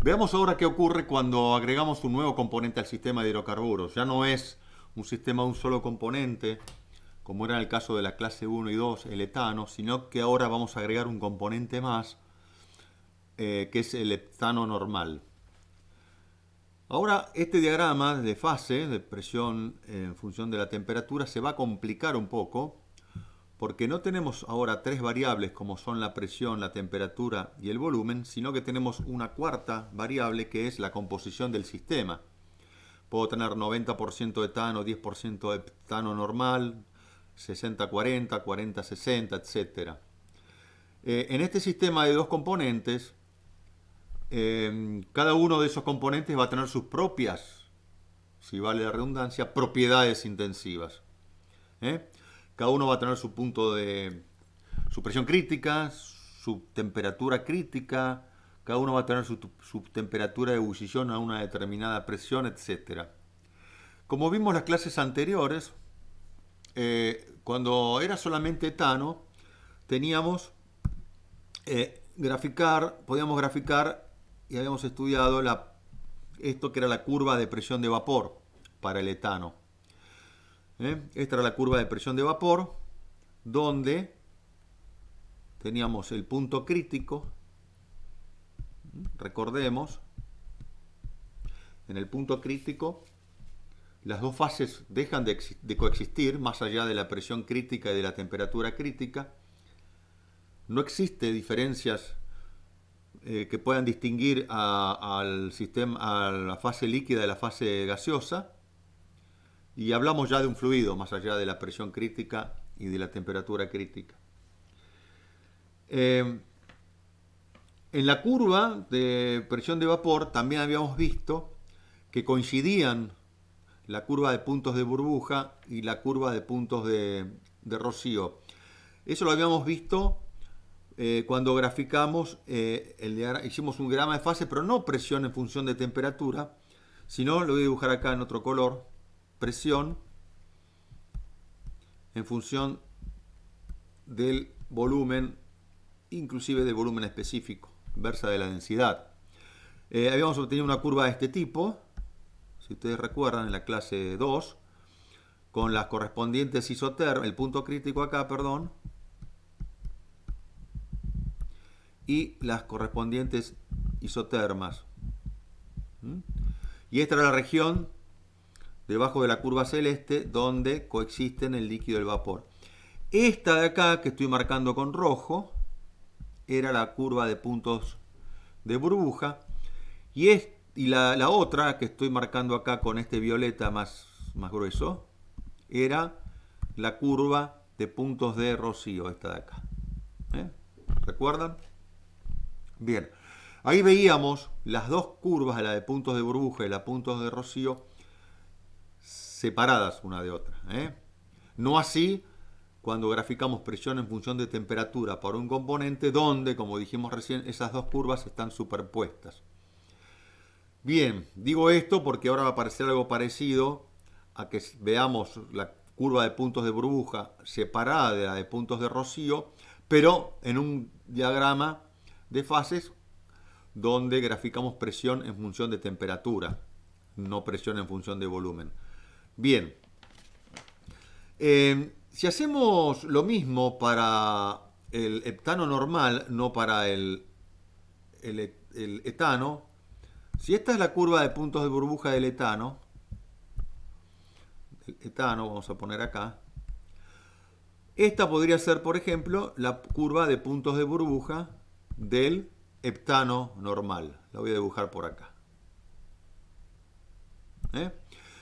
Veamos ahora qué ocurre cuando agregamos un nuevo componente al sistema de hidrocarburos. Ya no es un sistema de un solo componente, como era en el caso de la clase 1 y 2, el etano, sino que ahora vamos a agregar un componente más, que es el etano normal. Ahora, este diagrama de fase, de presión en función de la temperatura, se va a complicar un poco, porque no tenemos ahora tres variables como son la presión, la temperatura y el volumen, sino que tenemos una cuarta variable que es la composición del sistema. Puedo tener 90% etano, 10% etano normal, 60-40, 40-60, etc. En este sistema de dos componentes, cada uno de esos componentes va a tener sus propias, si vale la redundancia, propiedades intensivas. ¿Eh? Cada uno va a tener su punto de su presión crítica, su temperatura crítica, cada uno va a tener su temperatura de ebullición a una determinada presión, etc. Como vimos en las clases anteriores, cuando era solamente etano, teníamos podíamos graficar y habíamos estudiado esto que era la curva de presión de vapor para el etano. Esta era la curva de presión de vapor, donde teníamos el punto crítico. Recordemos, en el punto crítico las dos fases dejan de coexistir más allá de la presión crítica y de la temperatura crítica. No existe diferencias que puedan distinguir al sistema, a la fase líquida de la fase gaseosa. Y hablamos ya de un fluido más allá de la presión crítica y de la temperatura crítica. En la curva de presión de vapor también habíamos visto que coincidían la curva de puntos de burbuja y la curva de puntos de rocío. Eso lo habíamos visto cuando graficamos, hicimos un diagrama de fase, pero no presión en función de temperatura, sino lo voy a dibujar acá en otro color, presión en función del volumen, inclusive del volumen específico, inversa de la densidad. Habíamos obtenido una curva de este tipo, si ustedes recuerdan, en la clase 2, con las correspondientes isotérmicas, el punto crítico acá, perdón, y las correspondientes isotermas. Y esta era la región debajo de la curva celeste donde coexisten el líquido y el vapor. Esta de acá, que estoy marcando con rojo, era la curva de puntos de burbuja, y la otra que estoy marcando acá con este violeta más grueso era la curva de puntos de rocío, esta de acá. ¿Recuerdan? Bien, ahí veíamos las dos curvas, la de puntos de burbuja y la de puntos de rocío, separadas una de otra. No así cuando graficamos presión en función de temperatura para un componente donde, como dijimos recién, esas dos curvas están superpuestas. Bien, digo esto porque ahora va a aparecer algo parecido a que veamos la curva de puntos de burbuja separada de la de puntos de rocío, pero en un diagrama de fases donde graficamos presión en función de temperatura, no presión en función de volumen. Bien, si hacemos lo mismo para el etano normal, no para el etano, si esta es la curva de puntos de burbuja del etano, vamos a poner acá, esta podría ser, por ejemplo, la curva de puntos de burbuja del heptano normal. La voy a dibujar por acá.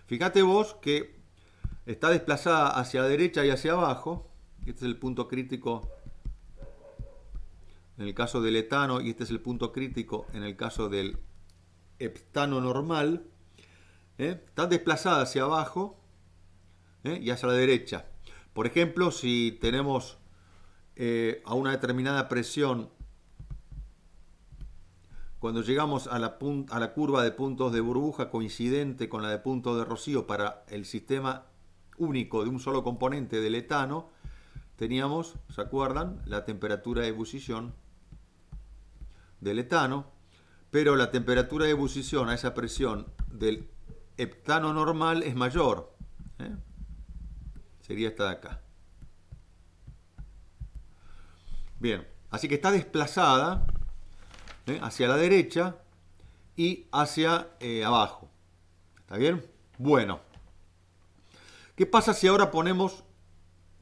Fíjate vos que está desplazada hacia la derecha y hacia abajo. Este es el punto crítico en el caso del etano y este es el punto crítico en el caso del heptano normal. Está desplazada hacia abajo y hacia la derecha. Por ejemplo, si tenemos a una determinada presión, cuando llegamos a la curva de puntos de burbuja coincidente con la de puntos de rocío para el sistema único de un solo componente del etano, teníamos, ¿se acuerdan?, la temperatura de ebullición del etano. pero la temperatura de ebullición a esa presión del heptano normal es mayor. Sería esta de acá. Bien, así que está desplazada hacia la derecha y hacia abajo. ¿Está bien? Bueno. ¿Qué pasa si ahora ponemos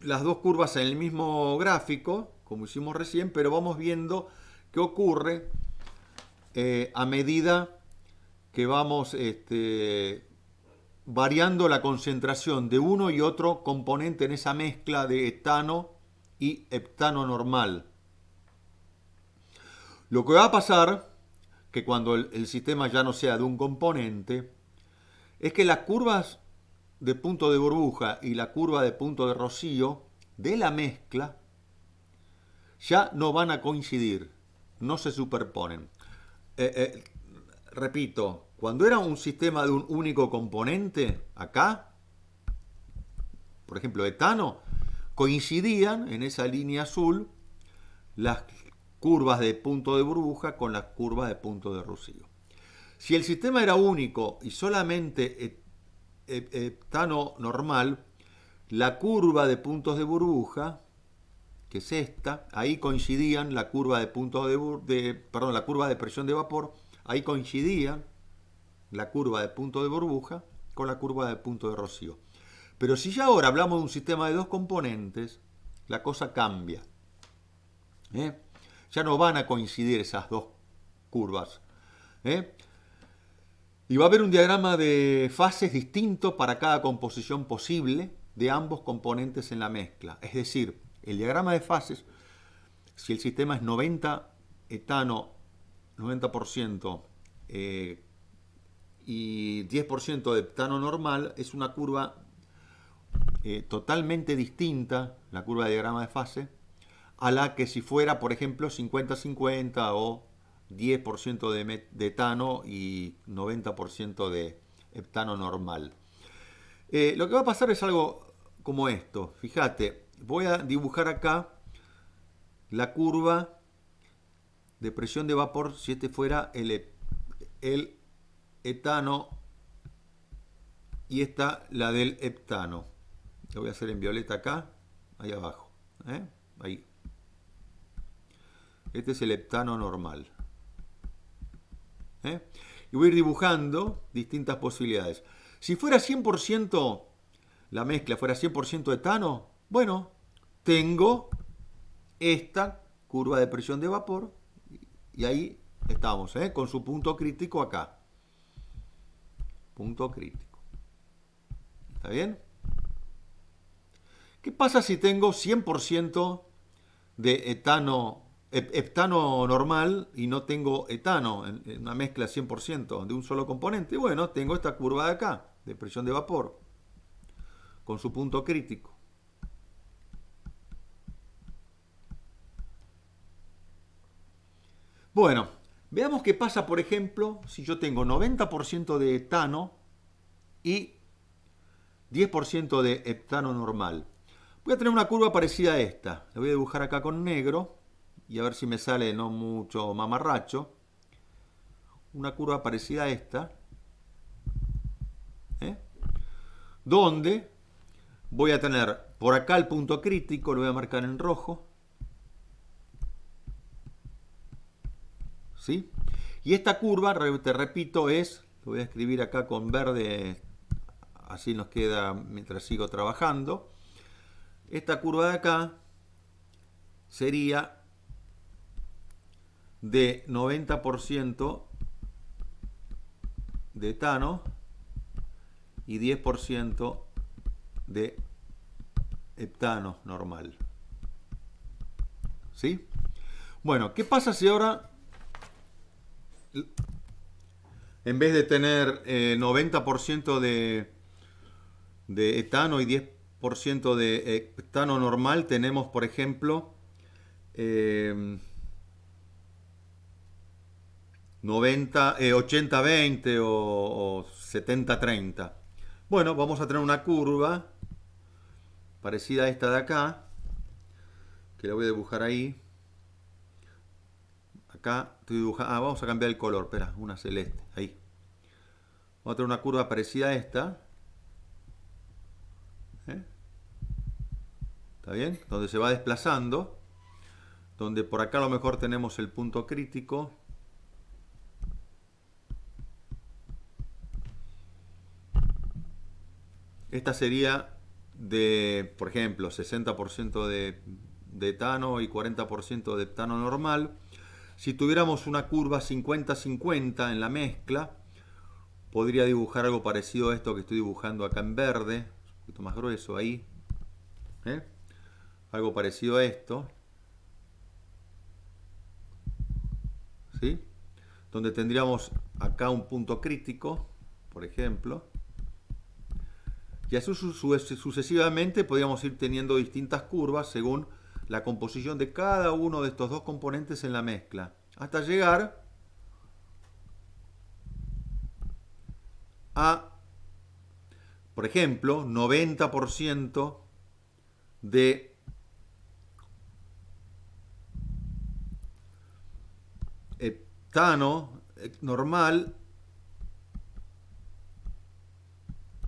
las dos curvas en el mismo gráfico, como hicimos recién, pero vamos viendo qué ocurre a medida que vamos variando la concentración de uno y otro componente en esa mezcla de etano y heptano normal? Lo que va a pasar, que cuando el sistema ya no sea de un componente, es que las curvas de punto de burbuja y la curva de punto de rocío de la mezcla ya no van a coincidir, no se superponen. Repito, cuando era un sistema de un único componente, acá, por ejemplo, etano, coincidían en esa línea azul las curvas de punto de burbuja con las curvas de punto de rocío. Si el sistema era único y solamente etano normal, la curva de puntos de burbuja, que es esta, ahí coincidían la curva de la curva de presión de vapor, ahí coincidían la curva de punto de burbuja con la curva de punto de rocío. Pero si ya ahora hablamos de un sistema de dos componentes, la cosa cambia. Ya no van a coincidir esas dos curvas. Y va a haber un diagrama de fases distinto para cada composición posible de ambos componentes en la mezcla. Es decir, el diagrama de fases, si el sistema es 90 etano, 90% y 10% de etano normal, es una curva totalmente distinta, la curva de diagrama de fase, a la que si fuera, por ejemplo, 50-50 o 10% de etano y 90% de heptano normal. Lo que va a pasar es algo como esto. Fíjate, voy a dibujar acá la curva de presión de vapor si este fuera el etano y esta la del heptano. Lo voy a hacer en violeta acá, ahí abajo. Ahí. Este es el heptano normal. Y voy a ir dibujando distintas posibilidades. Si fuera 100%, la mezcla fuera 100% etano, bueno, tengo esta curva de presión de vapor y ahí estamos, con su punto crítico acá. Punto crítico. ¿Está bien? ¿Qué pasa si tengo 100% de heptano normal y no tengo etano, en una mezcla 100% de un solo componente? Bueno, tengo esta curva de acá, de presión de vapor, con su punto crítico. Bueno, veamos qué pasa, por ejemplo, si yo tengo 90% de etano y 10% de heptano normal. Voy a tener una curva parecida a esta. La voy a dibujar acá con negro y a ver si me sale no mucho mamarracho. Una curva parecida a esta, donde voy a tener por acá el punto crítico, lo voy a marcar en rojo, ¿sí? Y esta curva, te repito, lo voy a escribir acá con verde, así nos queda mientras sigo trabajando. Esta curva de acá sería de 90% de etano y 10% de heptano normal. ¿Sí? Bueno, ¿qué pasa si ahora, en vez de tener 90% de etano y 10% de heptano normal, tenemos, por ejemplo, 80-20 o 70-30? Bueno, vamos a tener una curva parecida a esta de acá, que la voy a dibujar ahí, acá estoy dibujando, vamos a cambiar el color, espera, una celeste, ahí. Vamos a tener una curva parecida a esta. ¿Está bien? Donde se va desplazando, donde por acá a lo mejor tenemos el punto crítico. Esta sería de, por ejemplo, 60% de etano y 40% de heptano normal. Si tuviéramos una curva 50-50 en la mezcla, podría dibujar algo parecido a esto que estoy dibujando acá en verde, un poquito más grueso ahí. Algo parecido a esto. ¿Sí? Donde tendríamos acá un punto crítico, por ejemplo. Y así sucesivamente podríamos ir teniendo distintas curvas según la composición de cada uno de estos dos componentes en la mezcla, hasta llegar a, por ejemplo, 90% de heptano normal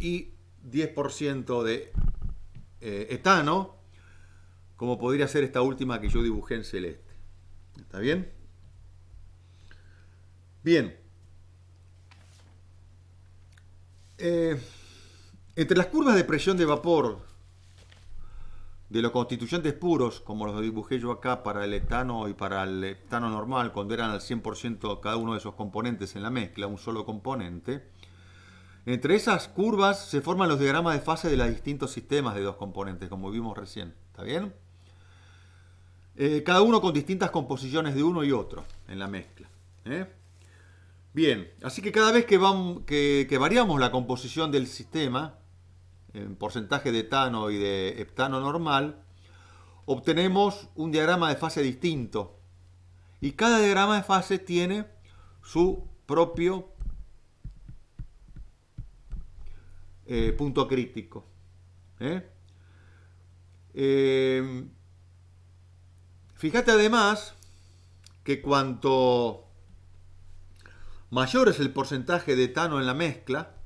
y 10% de etano, como podría ser esta última que yo dibujé en celeste. ¿Está bien? Bien. Entre las curvas de presión de vapor de los constituyentes puros, como los dibujé yo acá para el etano y para el heptano normal, cuando eran al 100% cada uno de esos componentes en la mezcla, un solo componente, entre esas curvas se forman los diagramas de fase de los distintos sistemas de dos componentes, como vimos recién. ¿Está bien? Cada uno con distintas composiciones de uno y otro en la mezcla. Bien, así que cada vez que variamos la composición del sistema, en porcentaje de etano y de heptano normal, obtenemos un diagrama de fase distinto. Y cada diagrama de fase tiene su propio punto crítico. Fíjate además que cuanto mayor es el porcentaje de etano en la mezcla,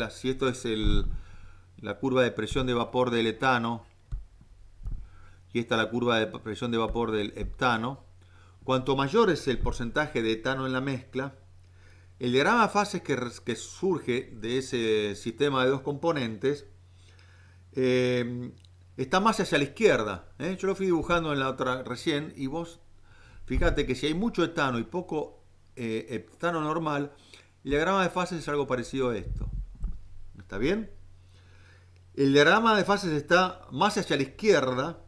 si esto es la curva de presión de vapor del etano y esta la curva de presión de vapor del heptano, cuanto mayor es el porcentaje de etano en la mezcla, el diagrama de fases que surge de ese sistema de dos componentes está más hacia la izquierda. Yo lo fui dibujando en la otra recién y vos fíjate que si hay mucho etano y poco heptano normal, el diagrama de fases es algo parecido a esto. ¿Está bien? El diagrama de fases está más hacia la izquierda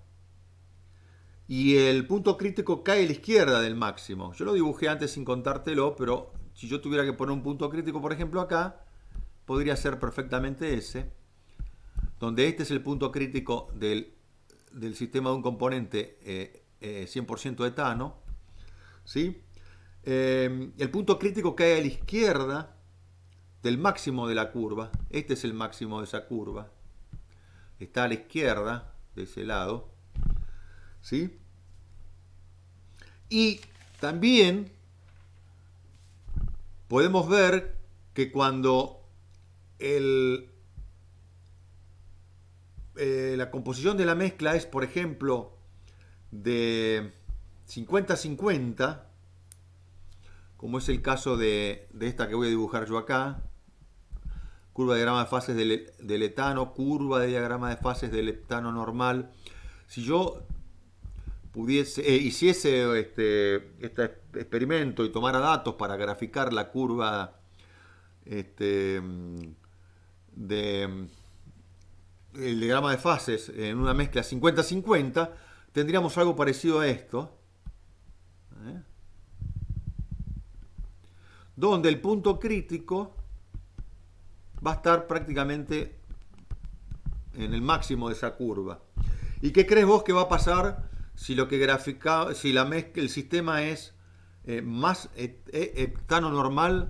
y el punto crítico cae a la izquierda del máximo. Yo lo dibujé antes sin contártelo, pero si yo tuviera que poner un punto crítico, por ejemplo, acá, podría ser perfectamente ese, donde este es el punto crítico del sistema de un componente 100% etano, ¿sí? El punto crítico cae a la izquierda del máximo de la curva. Este es el máximo de esa curva. Está a la izquierda de ese lado, ¿sí? Y también podemos ver que cuando la composición de la mezcla es, por ejemplo, de 50-50, como es el caso de esta que voy a dibujar yo acá, curva de diagrama de fases del etano, curva de diagrama de fases del heptano normal. Si yo hiciese este experimento y tomara datos para graficar la curva el diagrama de fases en una mezcla 50-50, tendríamos algo parecido a esto, donde el punto crítico va a estar prácticamente en el máximo de esa curva. ¿Y qué crees vos que va a pasar si lo que el sistema es más etano normal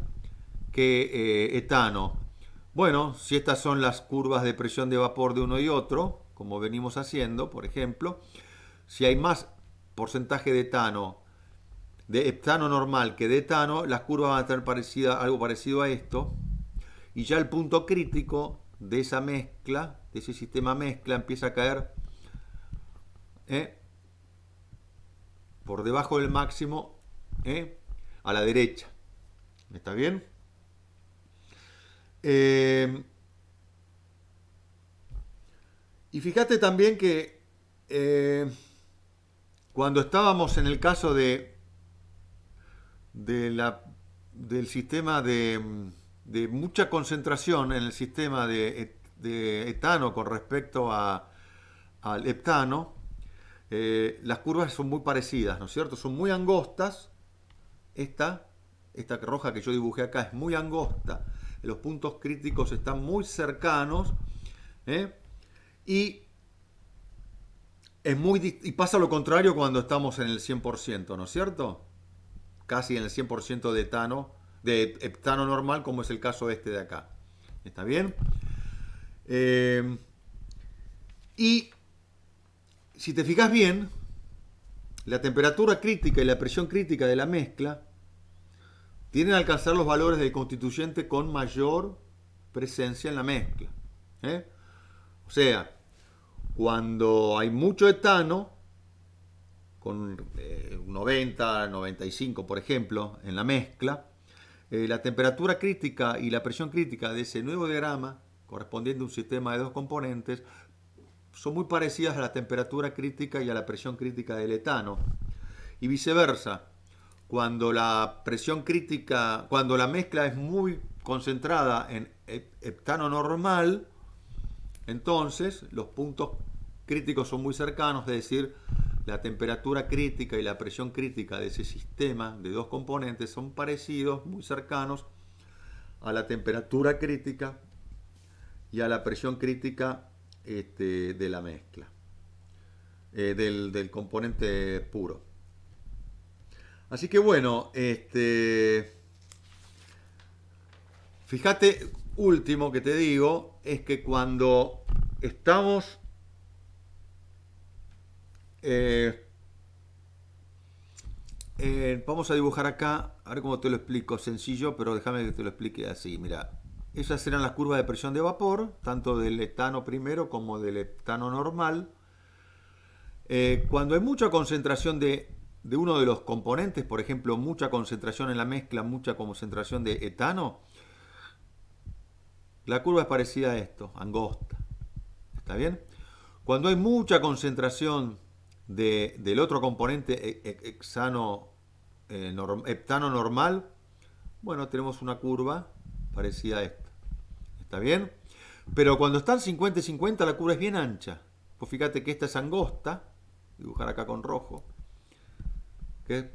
que etano? Bueno, si estas son las curvas de presión de vapor de uno y otro, como venimos haciendo, por ejemplo, si hay más porcentaje de heptano normal que de etano, las curvas van a tener algo parecido a esto. Y ya el punto crítico de esa mezcla, de ese sistema mezcla, empieza a caer por debajo del máximo a la derecha. ¿Está bien? Y fíjate también que cuando estábamos en el caso del sistema de mucha concentración en el sistema de etano con respecto al heptano, las curvas son muy parecidas, ¿no es cierto? Son muy angostas. Esta roja que yo dibujé acá es muy angosta. Los puntos críticos están muy cercanos. Y pasa lo contrario cuando estamos en el 100%, ¿no es cierto? Casi en el 100% de heptano normal, como es el caso este de acá. ¿Está bien? Y si te fijas bien, la temperatura crítica y la presión crítica de la mezcla tienden a alcanzar los valores del constituyente con mayor presencia en la mezcla. O sea, cuando hay mucho etano, con 90, 95 por ejemplo, en la mezcla, la temperatura crítica y la presión crítica de ese nuevo diagrama, correspondiente a un sistema de dos componentes, son muy parecidas a la temperatura crítica y a la presión crítica del etano. Y viceversa, cuando la mezcla es muy concentrada en heptano normal, entonces los puntos críticos son muy cercanos, es decir, la temperatura crítica y la presión crítica de ese sistema de dos componentes son parecidos, muy cercanos a la temperatura crítica y a la presión crítica de la mezcla, del componente puro. Así que bueno, fíjate, último que te digo, es que cuando estamos vamos a dibujar acá, a ver cómo te lo explico, sencillo, pero déjame que te lo explique así. Mira, esas eran las curvas de presión de vapor, tanto del etano primero como del etano normal. Cuando hay mucha concentración de uno de los componentes, por ejemplo, mucha concentración en la mezcla, mucha concentración de etano, la curva es parecida a esto, angosta. ¿Está bien? Cuando hay mucha concentración del otro componente heptano normal, bueno, tenemos una curva parecida a esta. ¿Está bien? Pero cuando están 50 y 50, la curva es bien ancha. Pues fíjate que esta es angosta, dibujar acá con rojo, que es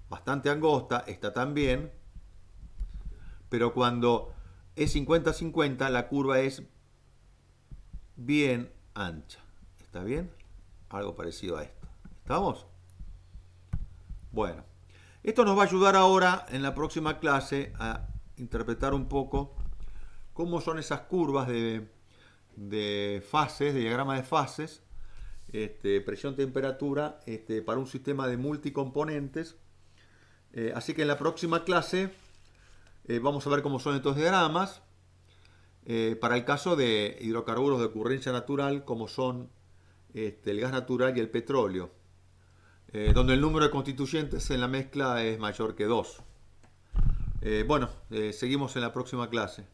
bastante angosta, esta también, pero cuando es 50-50, la curva es bien ancha. ¿Está bien? Algo parecido a esto. ¿Estamos? Bueno, esto nos va a ayudar ahora en la próxima clase a interpretar un poco cómo son esas curvas de fases, de diagrama de fases, presión-temperatura, para un sistema de multicomponentes. Así que en la próxima clase vamos a ver cómo son estos diagramas para el caso de hidrocarburos de ocurrencia natural, como son el gas natural y el petróleo, donde el número de constituyentes en la mezcla es mayor que 2. Bueno, seguimos en la próxima clase.